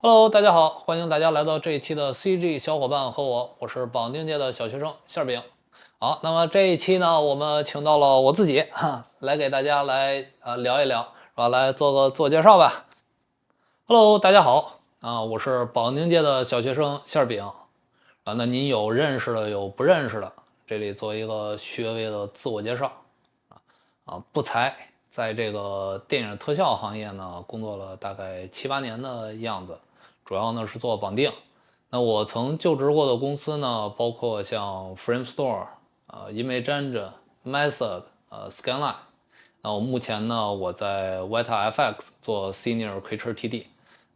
Hello，大家好，欢迎大家来到这一期的 CG 小伙伴和我是绑定界的小学生馅儿饼。好，那么这一期呢，我们请到了我自己来给大家来聊一聊，是吧？来做个自我介绍吧。Hello，大家好我是绑定界的小学生馅儿饼那您有认识的，有不认识的，这里做一个略微的自我介绍不才在这个电影特效行业呢工作了大概7、8年的样子，主要呢是做绑定。那我曾就职过的公司呢，包括像 Framestore、Image Engine、Method、Scanline。那我目前呢，我在 WetaFX 做 Senior Creature TD。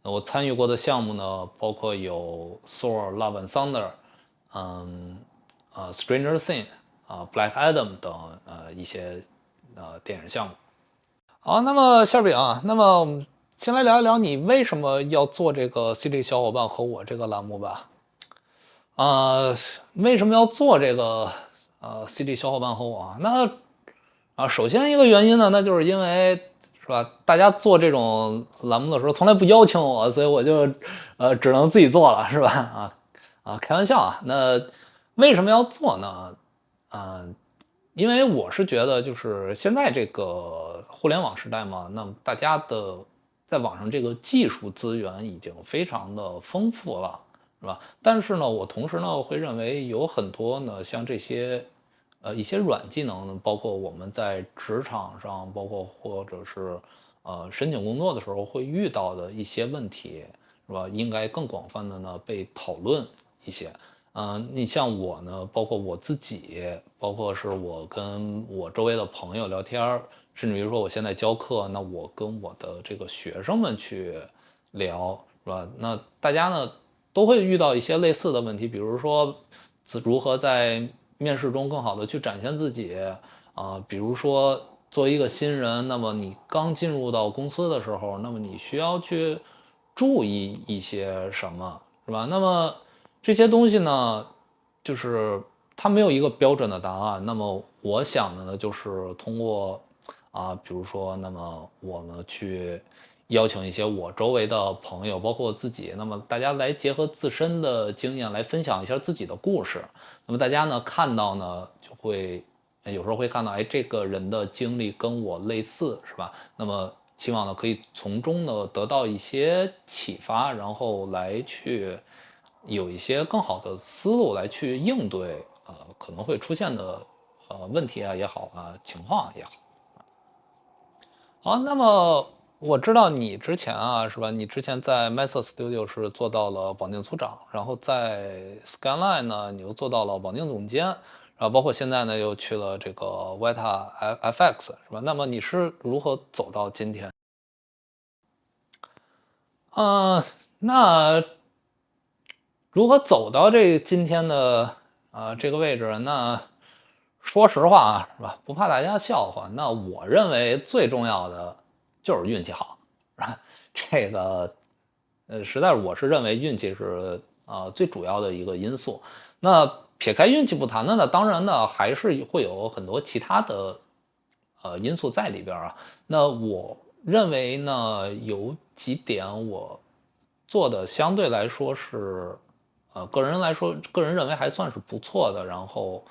那我参与过的项目呢，包括有 Thor Love and Thunder、Stranger Things、Black Adam 等一些电影项目。好，那么馅饼那么我们先来聊一聊你为什么要做这个 CG 小伙伴和我这个栏目吧。为什么要做这个CG 小伙伴和我？那首先一个原因呢，那就是因为是吧，大家做这种栏目的时候从来不邀请我，所以我就只能自己做了，是吧？开玩笑那为什么要做呢？因为我是觉得，就是现在这个互联网时代嘛，那么大家的在网上这个技术资源已经非常的丰富了，是吧？但是呢，我同时呢会认为有很多呢，像这些一些软技能，包括我们在职场上，包括或者是申请工作的时候会遇到的一些问题，是吧？应该更广泛的呢被讨论一些。你像我呢，包括我自己，包括是我跟我周围的朋友聊天，甚至于说我现在教课，那我跟我的这个学生们去聊，是吧？那大家呢都会遇到一些类似的问题，比如说如何在面试中更好的去展现自己比如说作为一个新人，那么你刚进入到公司的时候，那么你需要去注意一些什么，是吧？那么这些东西呢，就是它没有一个标准的答案。那么我想的呢，就是通过比如说，那么我们去邀请一些我周围的朋友，包括我自己，那么大家来结合自身的经验来分享一下自己的故事。那么大家呢看到呢，就会有时候会看到，哎，这个人的经历跟我类似，是吧？那么希望呢可以从中呢得到一些启发，然后来去有一些更好的思路来去应对可能会出现的问题也好情况也好。好，那么我知道你之前是吧？你之前在 Method Studio 是做到了绑定组长，然后在 Scanline 呢，你又做到了绑定总监，然后包括现在呢又去了这个 Weta FX 是吧？那么你是如何走到今天？嗯，那如何走到今天的这个位置？那说实话是吧？不怕大家笑话，那我认为最重要的就是运气好，是吧？这个实在是我是认为运气是最主要的一个因素。那撇开运气不谈的呢，当然呢还是会有很多其他的因素在里边那我认为呢有几点我做的相对来说是个人认为还算是不错的，然后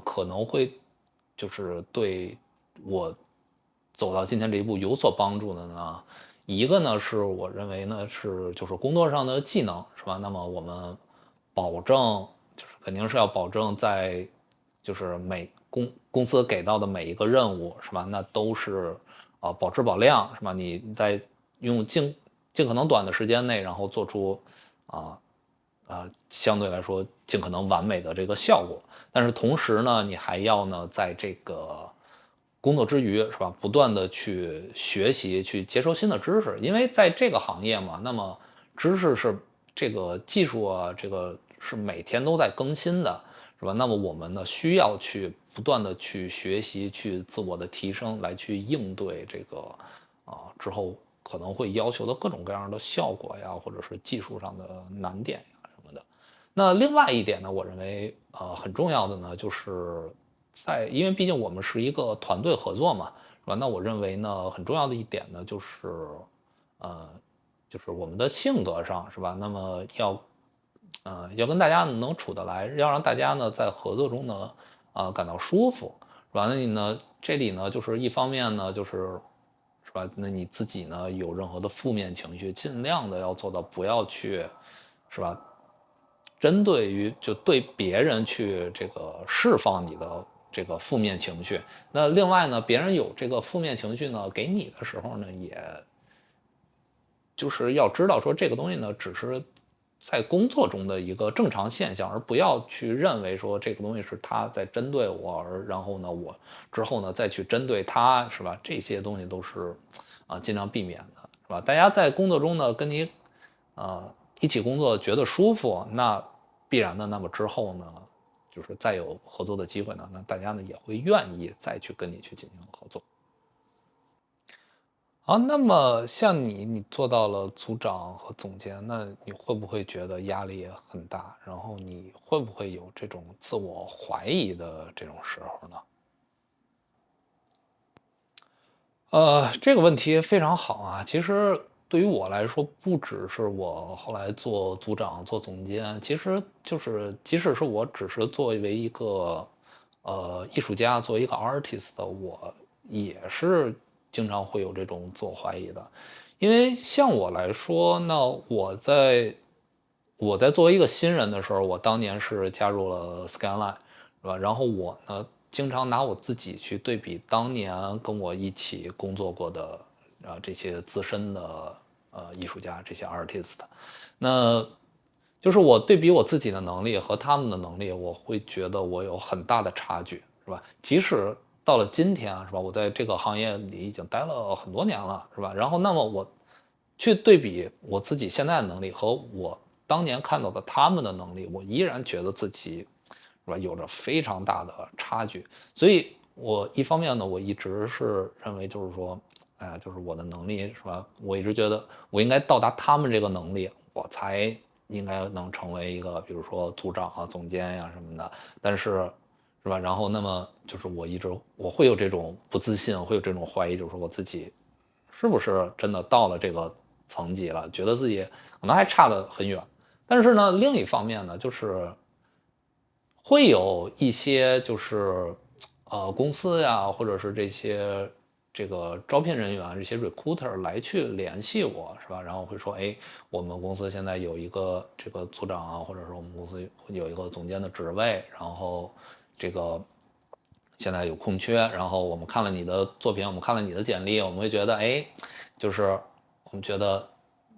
可能会就是对我走到今天这一步有所帮助的呢。一个呢是我认为呢是就是工作上的技能是吧？那么我们保证就是肯定是要保证在就是公司给到的每一个任务是吧？那都是保质保量是吧？你在用尽可能短的时间内，然后做出相对来说尽可能完美的这个效果。但是同时呢，你还要呢在这个工作之余是吧，不断的去学习，去接受新的知识，因为在这个行业嘛，那么知识是这个技术这个是每天都在更新的，是吧？那么我们呢需要去不断的去学习，去自我的提升，来去应对这个之后可能会要求的各种各样的效果呀，或者是技术上的难点呀什么的。那另外一点呢，我认为很重要的呢，就是因为毕竟我们是一个团队合作嘛，是吧？那我认为呢，很重要的一点呢，就是就是我们的性格上是吧？那么要跟大家能处得来，要让大家呢在合作中呢感到舒服，是吧？那你呢这里呢就是一方面呢是吧？那你自己呢有任何的负面情绪，尽量的要做到不要去是吧？针对于就对别人去这个释放你的这个负面情绪。那另外呢，别人有这个负面情绪呢给你的时候呢，也就是要知道说这个东西呢，只是在工作中的一个正常现象，而不要去认为说这个东西是他在针对我，然后呢，我之后呢再去针对他，是吧？这些东西都是尽量避免的，是吧？大家在工作中呢跟你一起工作觉得舒服，那必然的，那么之后呢，就是再有合作的机会呢，那大家呢也会愿意再去跟你去进行合作。好，那么像你做到了组长和总监，那你会不会觉得压力也很大？然后你会不会有这种自我怀疑的这种时候呢？这个问题非常好啊。其实对于我来说，不只是我后来做组长、做总监，其实就是即使是我只是作为一个艺术家，作为一个 artist 的我也是经常会有这种自我怀疑的。因为像我来说，那我在作为一个新人的时候，我当年是加入了 Skyline，是吧？然后我呢，经常拿我自己去对比当年跟我一起工作过的这些资深的艺术家，这些 artist，那就是我对比我自己的能力和他们的能力，我会觉得我有很大的差距，是吧？即使到了今天啊，是吧？我在这个行业里已经待了很多年了，是吧？然后那么我去对比我自己现在的能力和我当年看到的他们的能力，我依然觉得自己是吧有着非常大的差距。所以我一方面呢，我一直是认为就是说，哎，就是我的能力是吧？我一直觉得我应该到达他们这个能力，我才应该能成为一个比如说组长啊、总监呀、什么的。但是是吧？然后那么就是我会有这种不自信，会有这种怀疑，就是说我自己是不是真的到了这个层级了，觉得自己可能还差得很远。但是呢，另一方面呢，就是会有一些就是公司呀，或者是这个招聘人员这些 recruiter 来去联系我，是吧？然后会说，哎，我们公司现在有一个这个组长啊，或者说我们公司有一个总监的职位，然后这个现在有空缺，然后我们看了你的作品，我们看了你的简历，我们会觉得，哎，就是我们觉得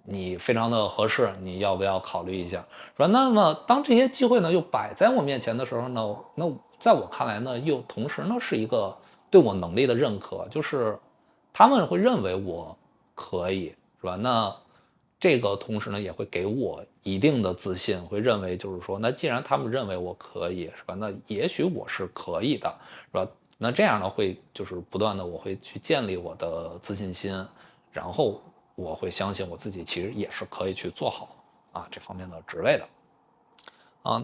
你非常的合适，你要不要考虑一下？说那么当这些机会呢又摆在我面前的时候呢，那在我看来呢，又同时呢是一个对我能力的认可，就是他们会认为我可以，是吧？那这个同时呢也会给我一定的自信，会认为就是说，那既然他们认为我可以，是吧？那也许我是可以的，是吧？那这样呢会就是不断的我会去建立我的自信心，然后我会相信我自己其实也是可以去做好这方面的职位的。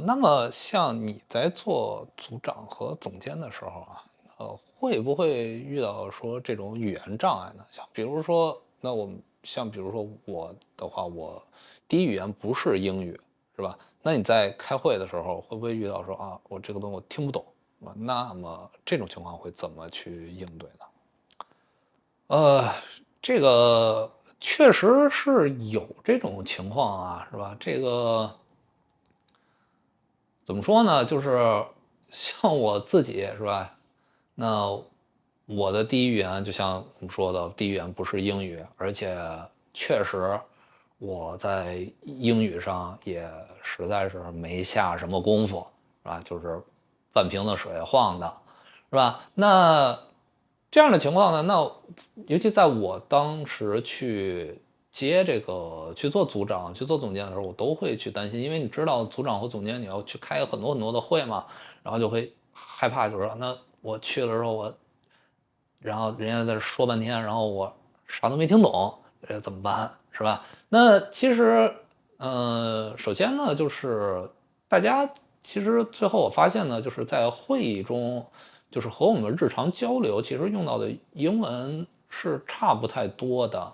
那么像你在做组长和总监的时候会不会遇到说这种语言障碍呢？像比如说，那我们像比如说我的话，我第一语言不是英语，是吧？那你在开会的时候会不会遇到说我这个东西我听不懂，那么这种情况会怎么去应对呢？呃，这个确实是有这种情况是吧？这个怎么说呢？就是像我自己是吧？那我的第一语言就像我们说的，第一语言不是英语，而且确实我在英语上也实在是没下什么功夫，是吧？就是半瓶子水晃的，是吧？那这样的情况呢，那尤其在我当时去接这个去做组长、去做总监的时候，我都会去担心，因为你知道组长和总监你要去开很多很多的会嘛，然后就会害怕，就是说那我去了之后然后人家在这说半天，然后我啥都没听懂，怎么办？是吧？那其实，首先呢，就是大家其实最后我发现呢，就是在会议中，就是和我们日常交流，其实用到的英文是差不太多的，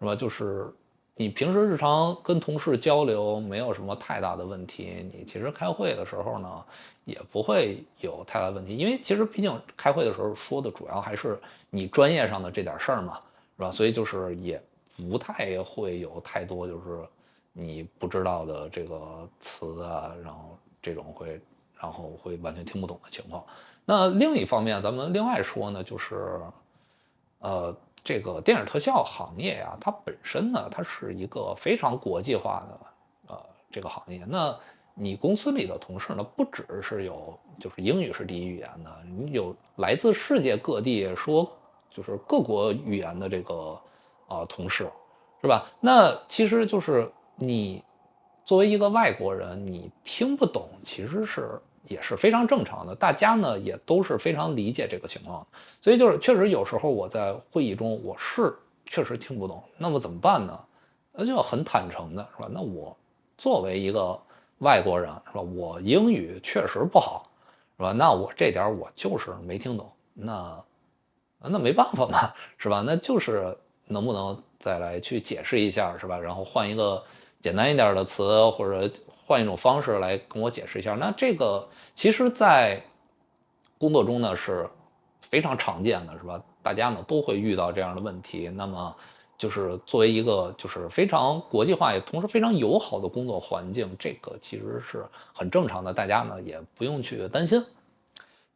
是吧？就是你平时日常跟同事交流没有什么太大的问题，你其实开会的时候呢，也不会有太大问题，因为其实毕竟开会的时候说的主要还是你专业上的这点事儿嘛，是吧？所以就是也不太会有太多就是你不知道的这个词啊，然后这种会，然后会完全听不懂的情况。那另一方面，咱们另外说呢，就是这个电影特效行业呀，它本身呢，它是一个非常国际化的这个行业。那你公司里的同事呢，不只是有就是英语是第一语言的，你有来自世界各地说就是各国语言的这个同事，是吧？那其实就是你作为一个外国人，你听不懂，其实也是非常正常的。大家呢也都是非常理解这个情况，所以就是确实有时候我在会议中我是确实听不懂，那么怎么办呢？那就很坦诚的是吧？那我作为一个外国人是吧？我英语确实不好，是吧？那我这点我就是没听懂，那没办法嘛，是吧？那就是能不能再来去解释一下，是吧？然后换一个简单一点的词，或者换一种方式来跟我解释一下。那这个其实，在工作中呢是非常常见的，是吧？大家呢都会遇到这样的问题。那么就是作为一个就是非常国际化也同时非常友好的工作环境，这个其实是很正常的，大家呢也不用去担心。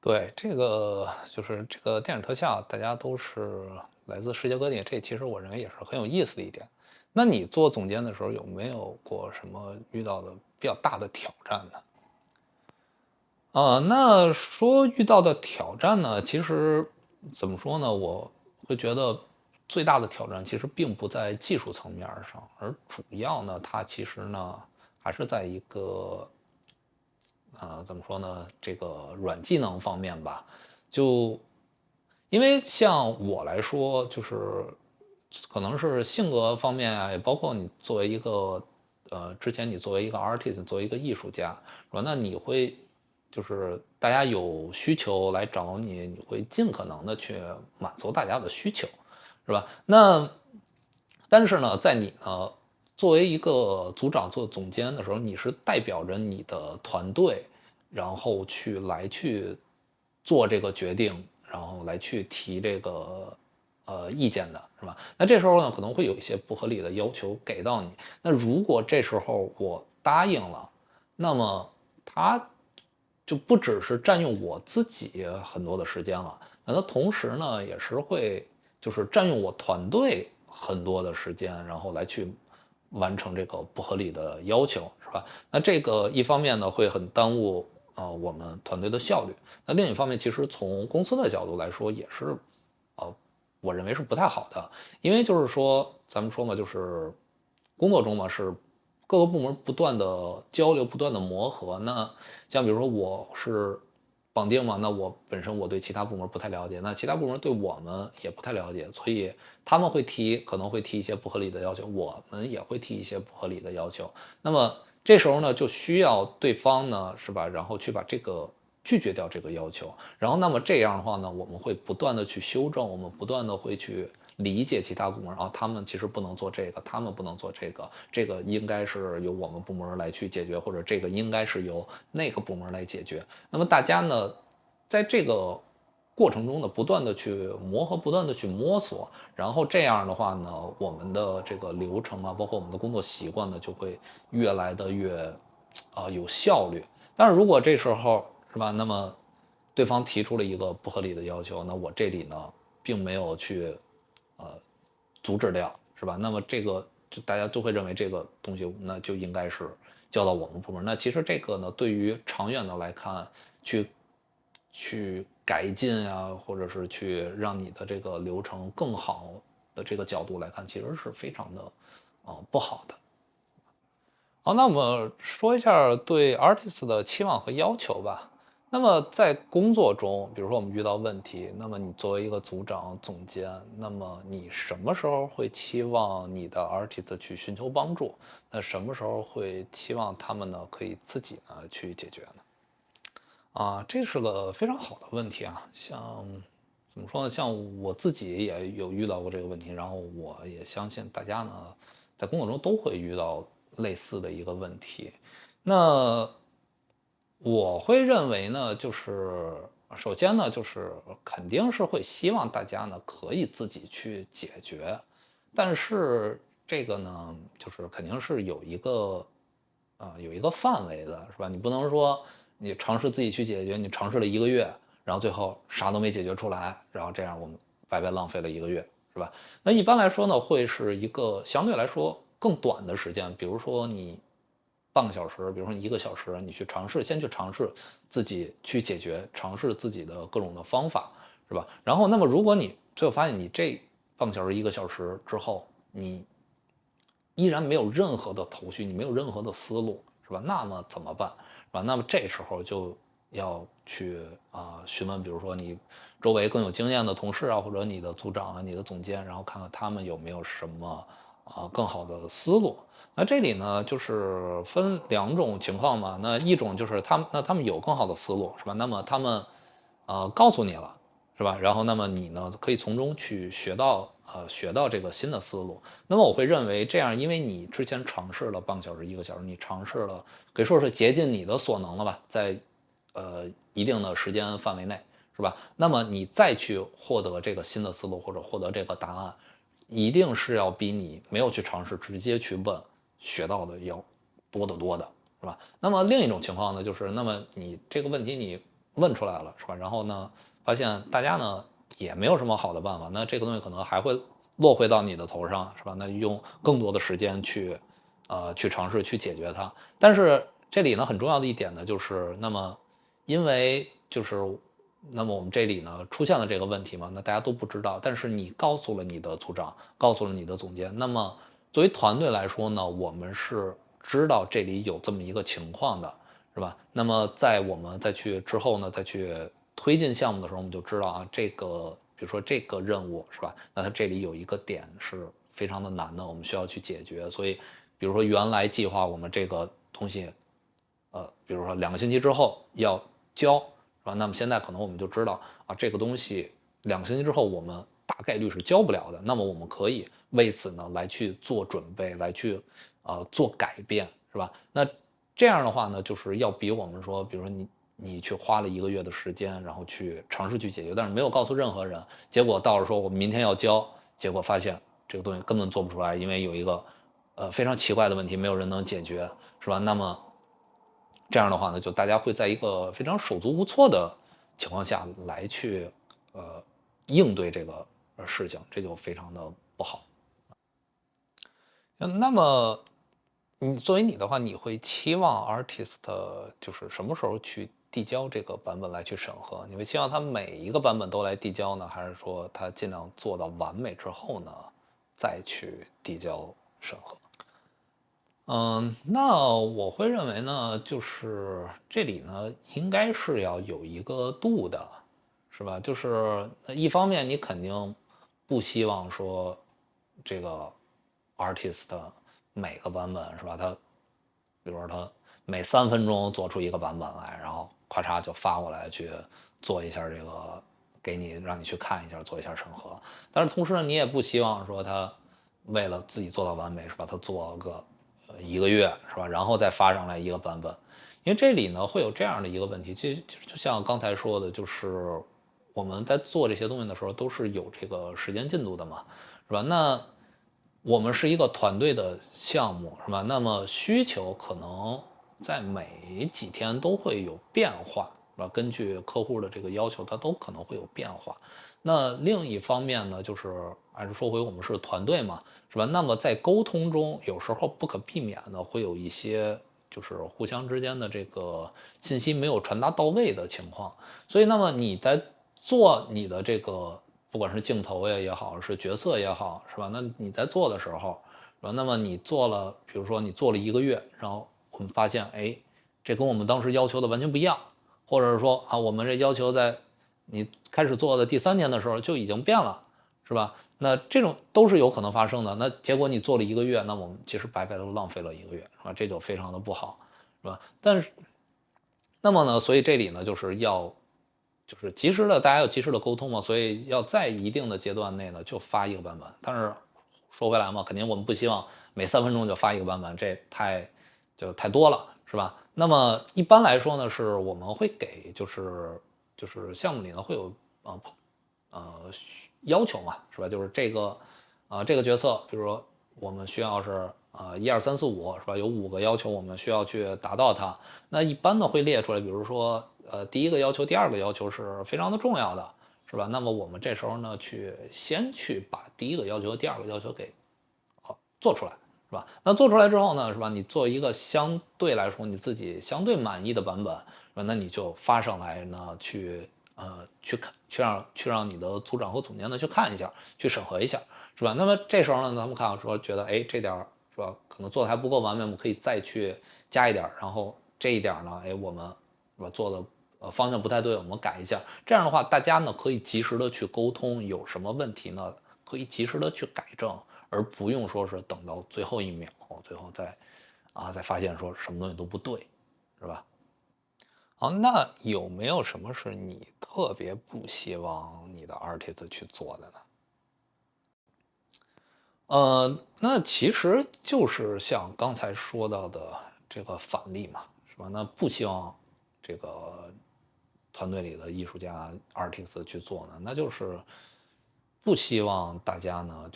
对，这个就是这个电影特效，大家都是来自世界各地，这其实我认为也是很有意思的一点。那你做总监的时候有没有过什么遇到的比较大的挑战呢？那说遇到的挑战呢，其实怎么说呢？我会觉得最大的挑战其实并不在技术层面上，而主要呢，它其实呢还是在一个怎么说呢？这个软技能方面吧，就因为像我来说，就是可能是性格方面啊，也包括你作为一个之前你作为一个 artist，作为一个艺术家，是吧？那你会就是大家有需求来找你，你会尽可能的去满足大家的需求，是吧？那但是呢，在你呢作为一个组长做总监的时候，你是代表着你的团队，然后去做这个决定，然后来去提这个意见的，是吧？那这时候呢，可能会有一些不合理的要求给到你。那如果这时候我答应了，那么他就不只是占用我自己很多的时间了，那他同时呢，也是会就是占用我团队很多的时间，然后来去完成这个不合理的要求，是吧？那这个一方面呢，会很耽误我们团队的效率。那另一方面，其实从公司的角度来说，也是我认为是不太好的，因为就是说，咱们说嘛，就是工作中嘛是各个部门不断的交流，不断的磨合。那像比如说我是绑定嘛，那我本身我对其他部门不太了解，那其他部门对我们也不太了解，所以他们可能会提一些不合理的要求，我们也会提一些不合理的要求。那么这时候呢，就需要对方呢，是吧？然后去把这个拒绝掉这个要求，然后那么这样的话呢，我们会不断的去修正，我们不断的会去理解其他部门啊，他们其实不能做这个，他们不能做这个，这个应该是由我们部门来去解决，或者这个应该是由那个部门来解决。那么大家呢，在这个过程中呢，不断的去磨合，不断的去摸索，然后这样的话呢，我们的这个流程啊，包括我们的工作习惯呢，就会越来的越有效率。但是如果这时候是吧，那么对方提出了一个不合理的要求，那我这里呢并没有去阻止掉，是吧？那么这个就大家都会认为这个东西那就应该是交到我们部门。那其实这个呢，对于长远的来看，去改进啊，或者是去让你的这个流程更好的这个角度来看，其实是非常的不好的。好，那我们说一下对 artist 的期望和要求吧。那么在工作中，比如说我们遇到问题，那么你作为一个组长、总监，那么你什么时候会期望你的 artist 去寻求帮助？那什么时候会期望他们呢可以自己呢去解决呢？这是个非常好的问题啊。像怎么说呢？像我自己也有遇到过这个问题，然后我也相信大家呢在工作中都会遇到类似的一个问题。那我会认为呢，就是首先呢，就是肯定是会希望大家呢可以自己去解决，但是这个呢，就是肯定是有一个有一个范围的，是吧？你不能说你尝试自己去解决，你尝试了1个月，然后最后啥都没解决出来，然后这样我们白白浪费了1个月，是吧？那一般来说呢，会是一个相对来说更短的时间，比如说你半个小时，比如说你1个小时，你去尝试，先去尝试自己去解决，尝试自己的各种的方法，是吧？然后，那么如果你最后发现你这半个小时、1个小时之后，你依然没有任何的头绪，你没有任何的思路，是吧？那么怎么办？是吧？那么这时候就要去询问，比如说你周围更有经验的同事啊，或者你的组长啊、你的总监，然后看看他们有没有什么更好的思路。那这里呢，就是分2种情况嘛。那一种就是他们有更好的思路，是吧？那么他们告诉你了，是吧？然后那么你呢，可以从中去学到这个新的思路。那么我会认为这样，因为你之前尝试了半个小时、1个小时，你尝试了可以说是竭尽你的所能了吧，在一定的时间范围内，是吧？那么你再去获得这个新的思路或者获得这个答案，一定是要比你没有去尝试直接去问学到的要多得多的，是吧？那么另一种情况呢，就是那么你这个问题你问出来了，是吧？然后呢，发现大家呢也没有什么好的办法，那这个东西可能还会落回到你的头上，是吧？那用更多的时间去尝试去解决它。但是这里呢很重要的一点呢，就是那么因为就是那么我们这里呢出现了这个问题嘛，那大家都不知道，但是你告诉了你的组长，告诉了你的总监，那么作为团队来说呢，我们是知道这里有这么一个情况的，是吧？那么在我们再去之后呢，再去推进项目的时候，我们就知道这个比如说这个任务是吧？那它这里有一个点是非常的难的，我们需要去解决。所以，比如说原来计划我们这个东西，比如说2个星期之后要交，是吧？那么现在可能我们就知道这个东西2个星期之后我们大概率是交不了的。那么我们可以为此呢来去做准备，来去做改变，是吧？那这样的话呢，就是要比我们说，比如说你去花了1个月的时间，然后去尝试去解决，但是没有告诉任何人，结果到了说我们明天要交，结果发现这个东西根本做不出来，因为有一个非常奇怪的问题，没有人能解决，是吧？那么这样的话呢，就大家会在一个非常手足无措的情况下来去应对这个事情，这就非常的不好。那么你作为你的话，你会期望 artist 就是什么时候去递交这个版本来去审核？你会希望他每一个版本都来递交呢，还是说他尽量做到完美之后呢，再去递交审核？那我会认为呢，就是这里呢，应该是要有一个度的，是吧？就是一方面你肯定不希望说这个 artist 每个版本是吧？他比如说他每3分钟做出一个版本来，然后咔嚓就发过来去做一下这个，给你让你去看一下，做一下审核。但是同时呢，你也不希望说他为了自己做到完美是吧？他做个1个月是吧？然后再发上来一个版本，因为这里呢会有这样的一个问题，就像刚才说的，就是我们在做这些东西的时候都是有这个时间进度的嘛，是吧？那我们是一个团队的项目，是吧？那么需求可能在每几天都会有变化，是吧？根据客户的这个要求，它都可能会有变化。那另一方面呢，就是还是说回我们是团队嘛，是吧？那么在沟通中，有时候不可避免的会有一些就是互相之间的这个信息没有传达到位的情况。所以，那么你在做你的这个，不管是镜头也好，是角色也好，是吧？那你在做的时候，是吧？那么你做了，比如说你做了1个月，然后我们发现，哎，这跟我们当时要求的完全不一样，或者是说我们这要求在你开始做的第3天的时候就已经变了，是吧？那这种都是有可能发生的。那结果你做了1个月，那我们其实白白都浪费了1个月，是吧？这就非常的不好，是吧？但是，那么呢，所以这里呢，就是大家要及时的沟通嘛，所以要在一定的阶段内呢，就发一个版本。但是说回来嘛，肯定我们不希望每3分钟就发一个版本，这太多了，是吧？那么一般来说呢，是我们会给就是项目里呢会有要求嘛，是吧？就是这个角色，比如说我们需要是1、2、3、4、5，是吧？有5个要求我们需要去达到它。那一般呢会列出来，比如说第一个要求、第二个要求是非常的重要的，是吧？那么我们这时候呢先去把第一个要求和第二个要求给做出来，是吧？那做出来之后呢，是吧？你做一个相对来说你自己相对满意的版本，是吧？那你就发上来呢，去让你的组长和总监呢去看一下，去审核一下，是吧？那么这时候呢，他们看说觉得，哎，这点是吧，可能做的还不够完美，我们可以再去加一点，然后这一点呢，哎，我们是吧做的方向不太对，我们改一下。这样的话，大家呢可以及时的去沟通，有什么问题呢，可以及时的去改正。而不用说是等到最后1秒，最后再发现说什么东西都不对，是吧？好，那有没有什么是你特别不希望你的 artist 去做的呢？那其实就是像刚才说到的这个反例嘛，是吧？那不希望这个团队里的艺术家 artist 去做呢，那就是不希望大家呢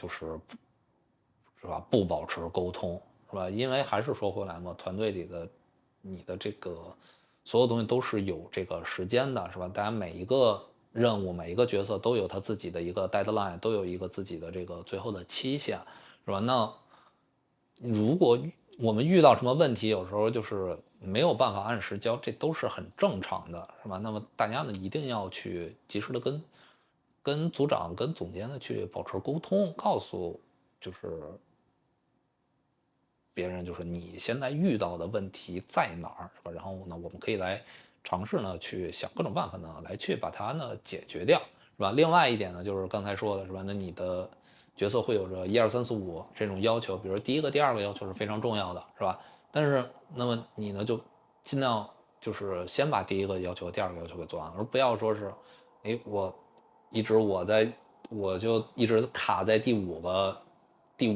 是吧不保持沟通，是吧？因为还是说回来嘛，团队里的你的这个所有东西都是有这个时间的，是吧？大家每一个任务、每一个角色都有他自己的一个 deadline，都有一个自己的这个最后的期限，是吧？那如果我们遇到什么问题，有时候就是没有办法按时交，这都是很正常的，是吧？那么大家呢一定要去及时的跟组长、跟总监呢去保持沟通，告诉就是别人就是你现在遇到的问题在哪儿，是吧？然后呢，我们可以来尝试呢去想各种办法呢来去把它呢解决掉，是吧？另外一点呢，就是刚才说的是吧？那你的角色会有着1、2、3、4、5这种要求，比如第一个、第二个要求是非常重要的，是吧？但是那么你呢就尽量就是先把第一个要求、第二个要求给做完，而不要说是，哎，我就一直卡在第五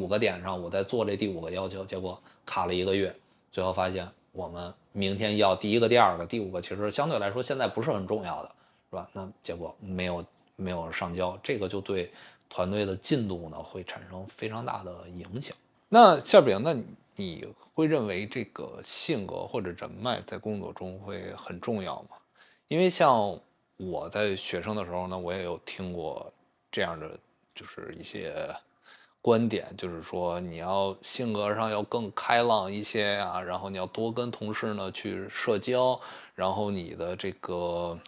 个点上，我在做这第5个要求，结果卡了1个月，最后发现我们明天要第一个、第二个、第5个，其实相对来说现在不是很重要的，是吧？那结果没有上交，这个就对团队的进度呢会产生非常大的影响。那馅饼，那你会认为这个性格或者人脉在工作中会很重要吗？因为像我在学生的时候呢，我也有听过这样的，就是一些观点，就是说你要性格上要更开朗一些呀，然后你要多跟同事呢去社交，然后你的这个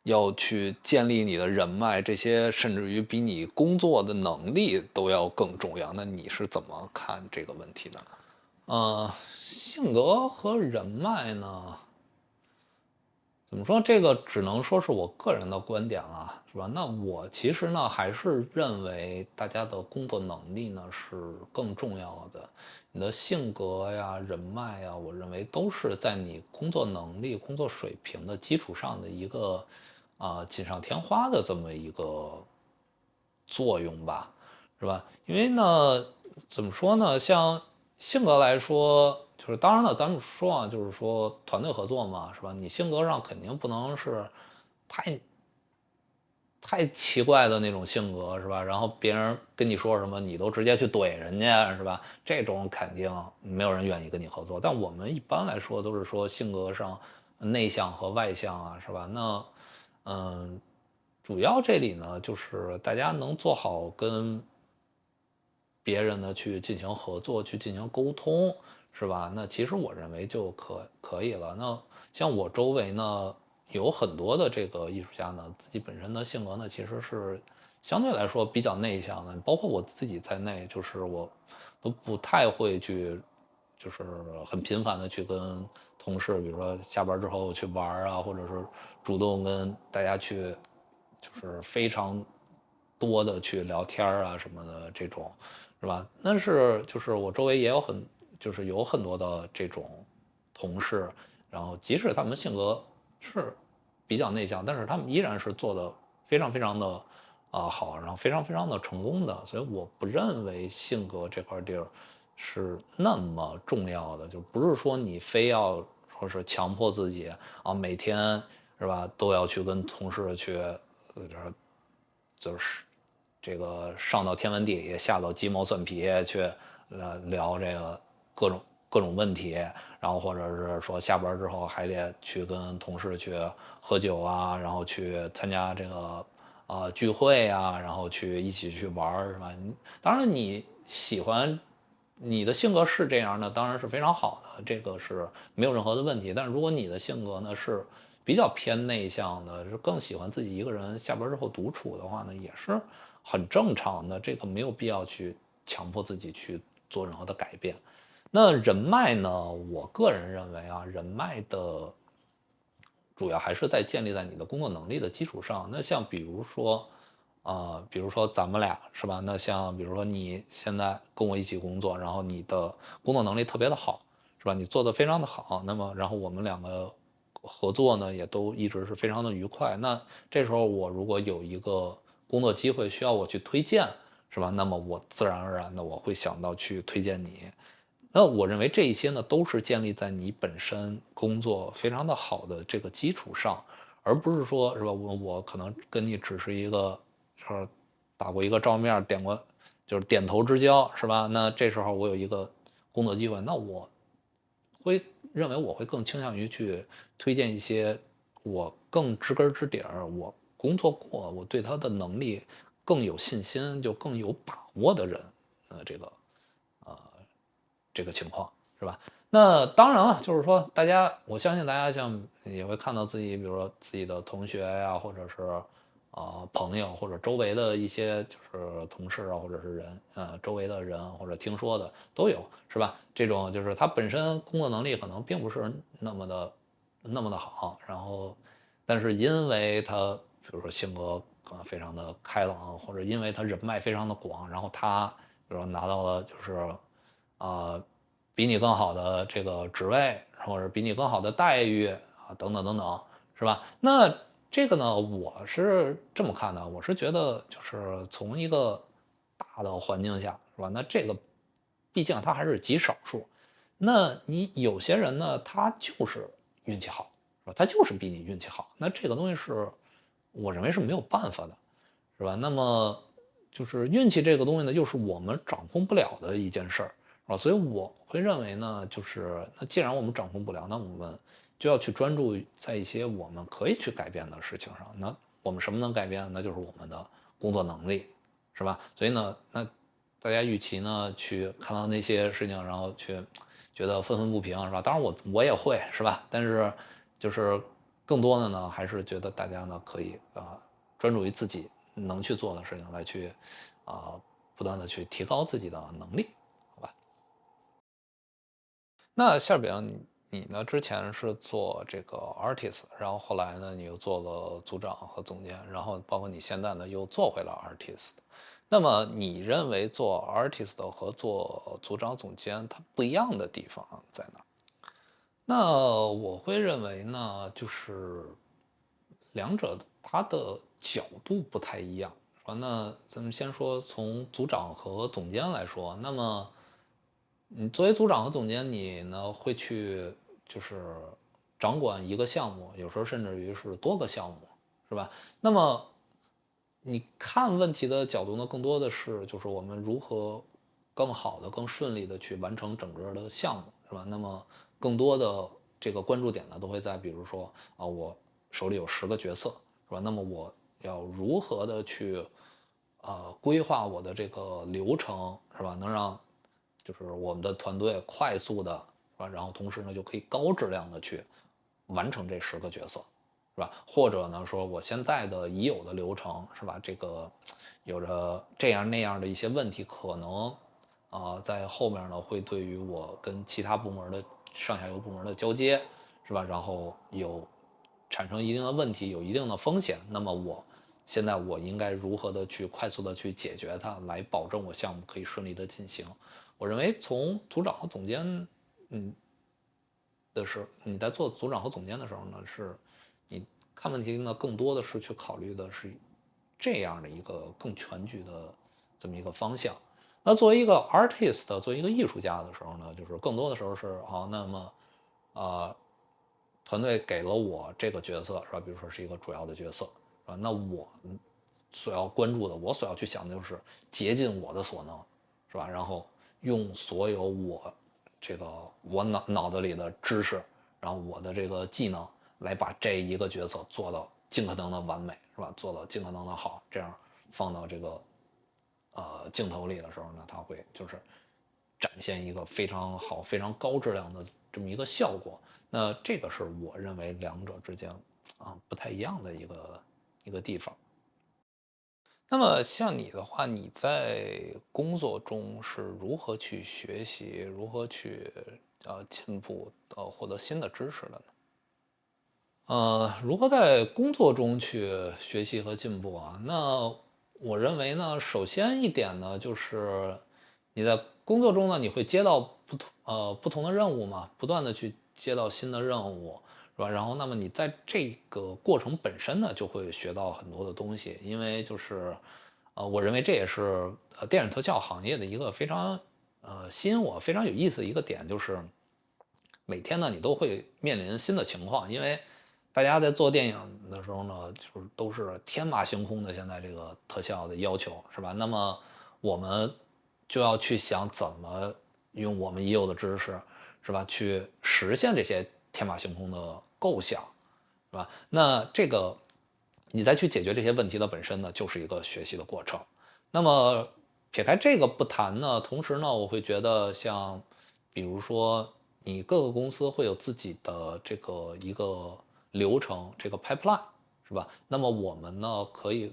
要去建立你的人脉，这些甚至于比你工作的能力都要更重要。那你是怎么看这个问题的呢？性格和人脉呢，怎么说？这个只能说是我个人的观点了，是吧？那我其实呢，还是认为大家的工作能力呢是更重要的。你的性格呀、人脉呀，我认为都是在你工作能力、工作水平的基础上的一个锦上添花的这么一个作用吧，是吧？因为呢，怎么说呢？像性格来说，就是当然了，咱们说啊，就是说团队合作嘛，是吧？你性格上肯定不能是太太奇怪的那种性格，是吧？然后别人跟你说什么，你都直接去怼人家，是吧？这种肯定没有人愿意跟你合作。但我们一般来说都是说性格上内向和外向啊，是吧？那嗯，主要这里呢，就是大家能做好跟别人呢去进行合作，去进行沟通，是吧？那其实我认为就可以了。那像我周围呢，有很多的这个艺术家呢，自己本身的性格呢，其实是相对来说比较内向的，包括我自己在内，就是我都不太会去，就是很频繁的去跟同事，比如说下班之后去玩啊，或者是主动跟大家去，就是非常多的去聊天啊什么的这种。是吧？但是就是我周围也就是有很多的这种同事，然后即使他们性格是比较内向，但是他们依然是做的非常非常的好，然后非常非常的成功的，所以我不认为性格这块地儿是那么重要的，就不是说你非要说是强迫自己每天是吧都要去跟同事去，就是这个上到天文地理，下到鸡毛蒜皮去聊这个各种问题，然后或者是说下班之后还得去跟同事去喝酒啊，然后去参加这个聚会啊，然后去一起去玩是吧？当然你喜欢你的性格是这样的，当然是非常好的，这个是没有任何的问题。但是如果你的性格呢是比较偏内向的，是更喜欢自己一个人下班之后独处的话呢，也是很正常的，这个没有必要去强迫自己去做任何的改变。那人脉呢，我个人认为人脉的主要还是在建立在你的工作能力的基础上。那像比如说咱们俩是吧？那像比如说你现在跟我一起工作，然后你的工作能力特别的好，是吧？你做的非常的好，那么然后我们两个合作呢，也都一直是非常的愉快。那这时候我如果有一个工作机会需要我去推荐，是吧？那么我自然而然的我会想到去推荐你。那我认为这一些呢，都是建立在你本身工作非常的好的这个基础上，而不是说是吧，我可能跟你只是一个说打过一个照面，就是点头之交，是吧？那这时候我有一个工作机会，那我会认为我会更倾向于去推荐一些我更知根知底儿，我工作过，我对他的能力更有信心，就更有把握的人，呃这个情况是吧？那当然了，就是说我相信大家像也会看到自己，比如说自己的同学呀，或者是朋友，或者周围的一些就是同事啊，或者是人，周围的人或者听说的都有，是吧？这种就是他本身工作能力可能并不是那么的好，然后但是因为他比如说性格非常的开朗，或者因为他人脉非常的广，然后他比如说拿到了就是比你更好的这个职位，或者比你更好的待遇等等等等，是吧？那这个呢，我是这么看的，我是觉得就是从一个大的环境下，是吧？那这个毕竟它还是极少数，那你有些人呢，他就是运气好，是吧？他就是比你运气好，那这个东西是我认为是没有办法的，是吧？那么就是运气这个东西呢，又是我们掌控不了的一件事儿。所以我会认为呢，就是那既然我们掌控不了，那我们就要去专注在一些我们可以去改变的事情上。那我们什么能改变？那就是我们的工作能力，是吧？所以呢，那大家与其呢去看到那些事情，然后去觉得愤愤不平，是吧？当然我也会，是吧？但是就是更多的呢，还是觉得大家呢可以专注于自己能去做的事情，来去不断的去提高自己的能力。那馅饼，你呢？之前是做这个 artist，然后后来呢，你又做了组长和总监，然后包括你现在呢又做回了 artist。那么你认为做 artist 和做组长、总监它不一样的地方在哪？那我会认为呢，就是两者它的角度不太一样，是吧？那咱们先说从组长和总监来说，那么你作为组长和总监，你呢会去就是掌管一个项目，有时候甚至于是多个项目，是吧？那么你看问题的角度呢，更多的是就是我们如何更好的、更顺利的去完成整个的项目，是吧？那么更多的这个关注点呢，都会在比如说我手里有10个角色，是吧？那么我要如何的去规划我的这个流程，是吧？能让就是我们的团队快速的，是吧？然后同时呢，就可以高质量的去完成这10个角色，是吧？或者呢，说我现在的已有的流程，是吧？这个有着这样那样的一些问题，可能在后面呢，会对于我跟其他部门的上下游部门的交接，是吧？然后产生一定的问题，有一定的风险，那么现在我应该如何的去快速的去解决它，来保证我项目可以顺利的进行？我认为从组长和总监，你在做组长和总监的时候呢，是你看问题呢，更多的是去考虑的是这样的一个更全局的这么一个方向。那作为一个 artist，作为一个艺术家的时候呢，就是更多的时候是那么团队给了我这个角色是吧？比如说是一个主要的角色是吧？那我所要关注的，我所要去想的就是竭尽我的所能是吧？然后用所有我脑子里的知识，然后我的这个技能来把这一个角色做到尽可能的完美是吧？做到尽可能的好，这样放到这个镜头里的时候呢，它会就是展现一个非常好、非常高质量的这么一个效果。那这个是我认为两者之间不太一样的一个地方。那么像你的话，你在工作中是如何去学习，如何去进步，获得新的知识的呢？如何在工作中去学习和进步啊？那我认为呢，首先一点呢，就是你在工作中呢，你会接到不同的任务嘛，不断的去接到新的任务，是吧？然后，那么你在这个过程本身呢，就会学到很多的东西，因为就是我认为这也是电影特效行业的一个非常吸引我非常有意思的一个点，就是每天呢，你都会面临新的情况，因为大家在做电影的时候呢，就是都是天马行空的，现在这个特效的要求是吧？那么我们就要去想怎么用我们已有的知识，是吧，去实现这些天马行空的构想，是吧？那这个你再去解决这些问题的本身呢，就是一个学习的过程。那么撇开这个不谈呢，同时呢，我会觉得像比如说你各个公司会有自己的这个一个流程，这个 pipeline 是吧？那么我们呢可以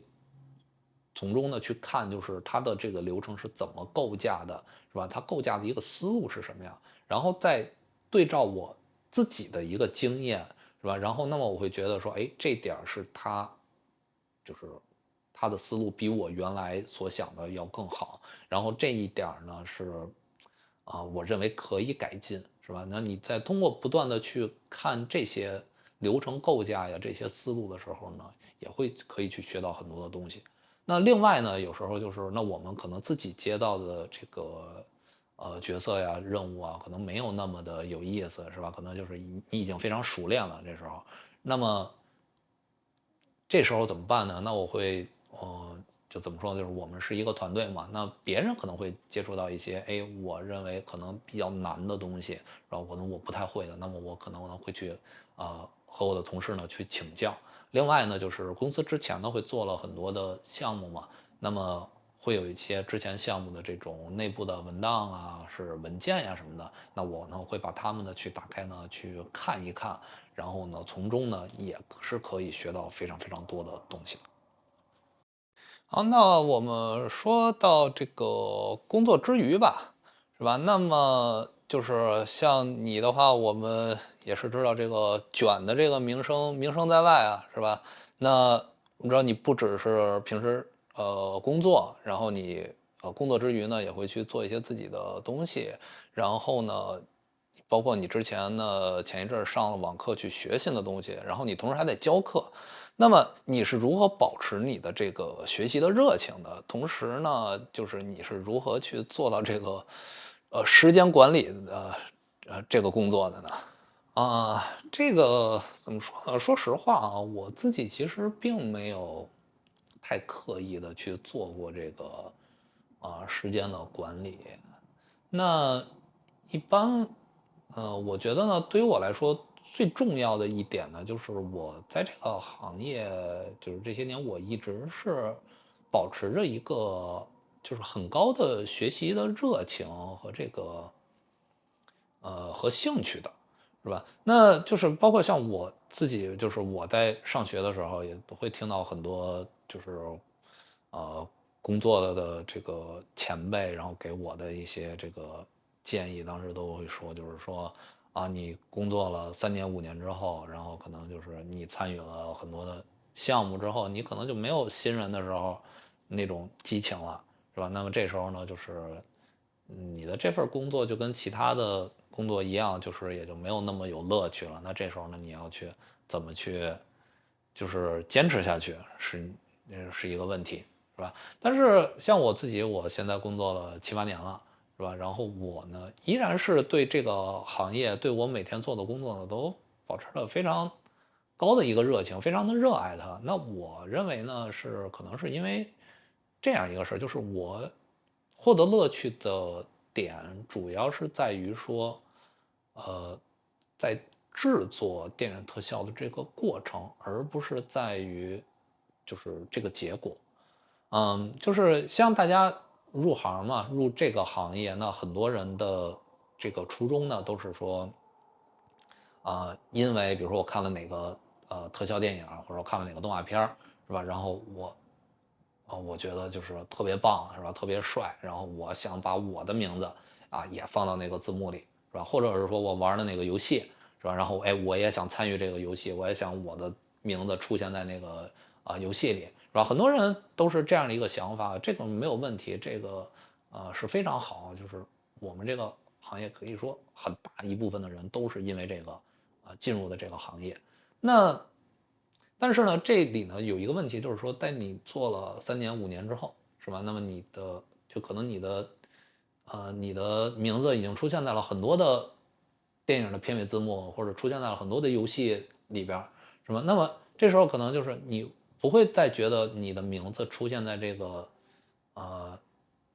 从中呢去看，就是它的这个流程是怎么构架的，是吧？它构架的一个思路是什么样，然后再对照我自己的一个经验，是吧？然后那么我会觉得说，哎，这点是他就是他的思路比我原来所想的要更好，然后这一点呢是我认为可以改进，是吧？那你在通过不断的去看这些流程构架呀、这些思路的时候呢，也会可以去学到很多的东西。那另外呢，有时候就是那我们可能自己接到的这个角色呀、任务啊，可能没有那么的有意思，是吧？可能就是你已经非常熟练了，这时候，那么这时候怎么办呢？那我会，就怎么说呢？就是我们是一个团队嘛，那别人可能会接触到一些，哎，我认为可能比较难的东西，然后可能我不太会的，那么我可能会去，和我的同事呢去请教。另外呢，就是公司之前呢会做了很多的项目嘛，那么会有一些之前项目的这种内部的文档啊，是文件呀什么的，那我呢会把它们呢去打开呢去看一看，然后呢从中呢也是可以学到非常非常多的东西的。好，那我们说到这个工作之余吧，是吧？那么就是像你的话，我们也是知道这个卷的这个名声在外啊，是吧？那我知道你不只是平时工作，然后你工作之余呢也会去做一些自己的东西，然后呢，包括你之前呢前一阵儿上了网课去学新的东西，然后你同时还得教课。那么你是如何保持你的这个学习的热情的？同时呢，就是你是如何去做到这个，时间管理的，这个工作的呢？这个怎么说呢？说实话啊，我自己其实并没有太刻意的去做过这个时间的管理。那一般，我觉得呢，对于我来说，最重要的一点呢，就是我在这个行业，就是这些年，我一直是保持着一个就是很高的学习的热情和这个和兴趣的，是吧？那就是包括像我自己，就是我在上学的时候，也会听到很多就是呃工作了的这个前辈，然后给我的一些这个建议，当时都会说，就是说你工作了3年5年之后，然后可能就是你参与了很多的项目之后，你可能就没有新人的时候那种激情了，是吧？那么这时候呢，就是你的这份工作就跟其他的工作一样，就是也就没有那么有乐趣了。那这时候呢，你要去怎么去，就是坚持下去，是是一个问题，是吧？但是像我自己，我现在工作了7、8年了，是吧？然后我呢，依然是对这个行业，对我每天做的工作呢，都保持了非常高的一个热情，非常的热爱它。那我认为呢，可能是因为这样一个事儿，就是我获得乐趣的点，主要是在于说，在制作电影特效的这个过程，而不是在于就是这个结果。就是像大家入行嘛，入这个行业，那很多人的这个初衷呢，都是说，因为比如说我看了哪个特效电影，或者我看了哪个动画片是吧？然后我觉得就是特别棒，是吧？特别帅，然后我想把我的名字也放到那个字幕里，是吧？或者是说我玩的那个游戏，是吧？然后我也想参与这个游戏，我也想我的名字出现在那个游戏里，是吧？很多人都是这样的一个想法，这个没有问题，这个是非常好，就是我们这个行业可以说很大一部分的人都是因为这个进入的这个行业。那但是呢，这里呢有一个问题，就是说，在你做了3年5年之后，是吧？那么就可能你的名字已经出现在了很多的电影的片尾字幕，或者出现在了很多的游戏里边，是吧？那么这时候可能就是你不会再觉得你的名字出现在这个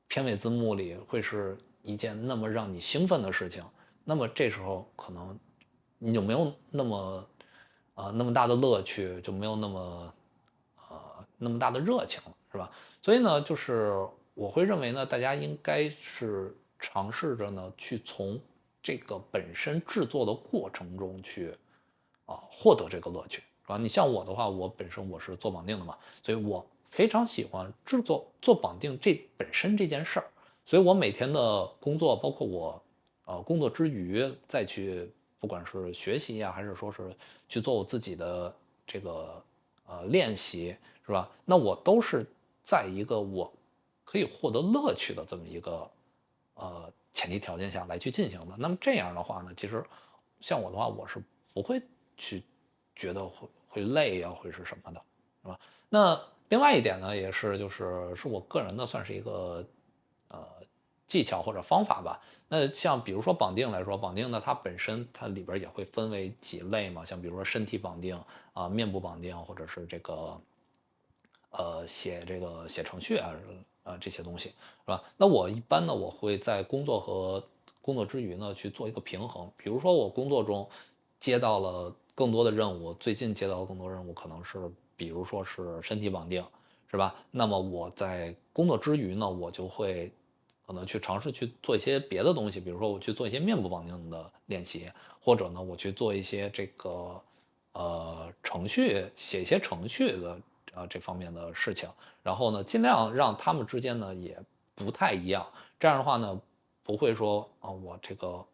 片尾字幕里会是一件那么让你兴奋的事情。那么这时候可能你就没有那么大的乐趣，就没有那么大的热情了，是吧？所以呢，就是我会认为呢，大家应该是尝试着呢，去从这个本身制作的过程中去获得这个乐趣，是吧？你像我的话，我本身我是做绑定的嘛，所以我非常喜欢做绑定本身这件事儿，所以我每天的工作，包括我工作之余再去，不管是学习呀，还是说是去做我自己的这个练习，是吧？那我都是在一个我可以获得乐趣的这么一个前提条件下来去进行的。那么这样的话呢，其实像我的话，我是不会去觉得会累呀，会是什么的，是吧？那另外一点呢，也是是我个人的算是一个呃技巧或者方法吧。那像比如说绑定来说，绑定呢它本身它里边也会分为几类嘛，像比如说身体绑定面部绑定，或者是这个写程序这些东西，是吧？那我一般呢，我会在工作和工作之余呢去做一个平衡。比如说我工作中接到了更多的任务，最近接到的更多任务可能是比如说是身体绑定，是吧？那么我在工作之余呢，我就会可能去尝试去做一些别的东西，比如说我去做一些面部绑定的练习，或者呢我去做一些这个程序，写一些程序的这方面的事情，然后呢尽量让他们之间呢也不太一样，这样的话呢不会说我这个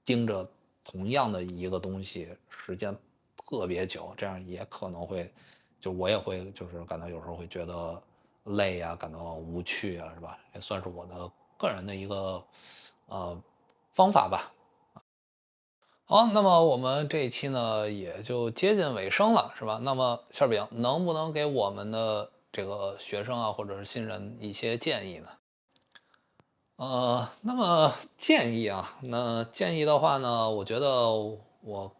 盯着同样的一个东西时间特别久，这样也可能会我也会就是感到有时候会觉得累呀，感到无趣啊，是吧？也算是我的个人的一个方法吧。好，那么我们这一期呢也就接近尾声了，是吧？那么馅饼能不能给我们的这个学生或者是新人一些建议呢？那么建议那建议的话呢，我觉得我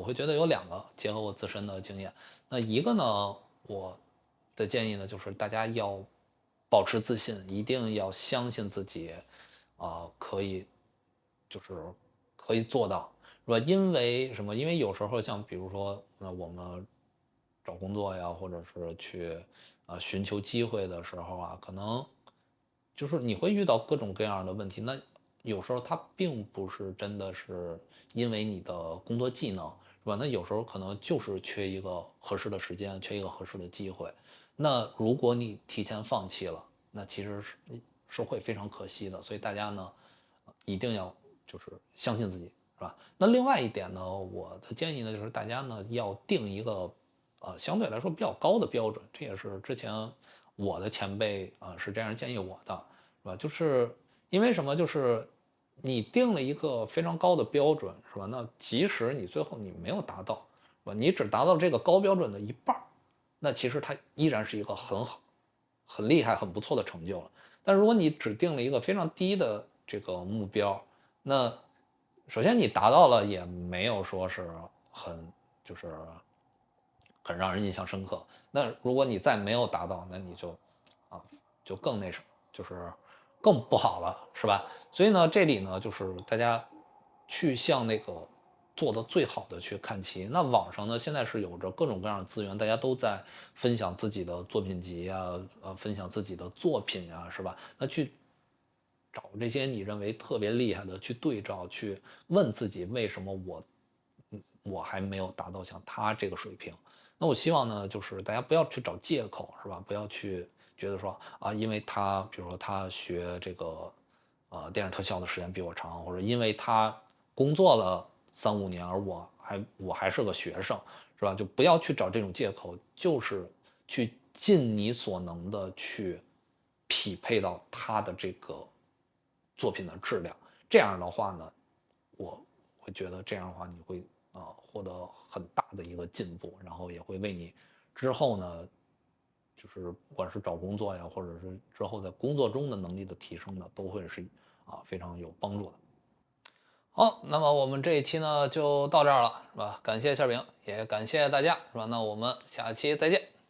会觉得有2个，结合我自身的经验。那一个呢，我的建议呢，就是大家要保持自信，一定要相信自己，可以，就是可以做到，是吧？因为什么？因为有时候像比如说，我们找工作呀，或者是去寻求机会的时候可能就是你会遇到各种各样的问题。那有时候它并不是真的是因为你的工作技能，是吧？那有时候可能就是缺一个合适的时间，缺一个合适的机会。那如果你提前放弃了，那其实是会非常可惜的。所以大家呢，一定要就是相信自己，是吧？那另外一点呢，我的建议呢，就是大家呢要定一个相对来说比较高的标准，这也是之前我的前辈是这样建议我的，是吧？就是因为什么？就是你定了一个非常高的标准，是吧？那即使你最后你没有达到，是吧？你只达到这个高标准的一半那其实它依然是一个很好、很厉害、很不错的成就了。但如果你只定了一个非常低的这个目标，那首先你达到了，也没有说是就是很让人印象深刻。那如果你再没有达到，那你就更那什么，就是更不好了，是吧？所以呢，这里呢，就是大家去向那个做的最好的去看齐。那网上呢，现在是有着各种各样的资源，大家都在分享自己的作品集啊，分享自己的作品啊，是吧？那去找这些你认为特别厉害的，去对照，去问自己为什么我还没有达到像他这个水平。那我希望呢，就是大家不要去找借口，是吧？不要去觉得说啊，因为他，比如说他学这个电影特效的时间比我长，或者因为他工作了3、5年，而我还是个学生，是吧？就不要去找这种借口，就是去尽你所能的去匹配到他的这个作品的质量。这样的话呢，我会觉得这样的话你会获得很大的一个进步，然后也会为你之后呢，就是不管是找工作呀，或者是之后在工作中的能力的提升呢，都会是非常有帮助的。好，那么我们这一期呢就到这儿了，是吧？感谢馅饼，也感谢大家，是吧？那我们下期再见。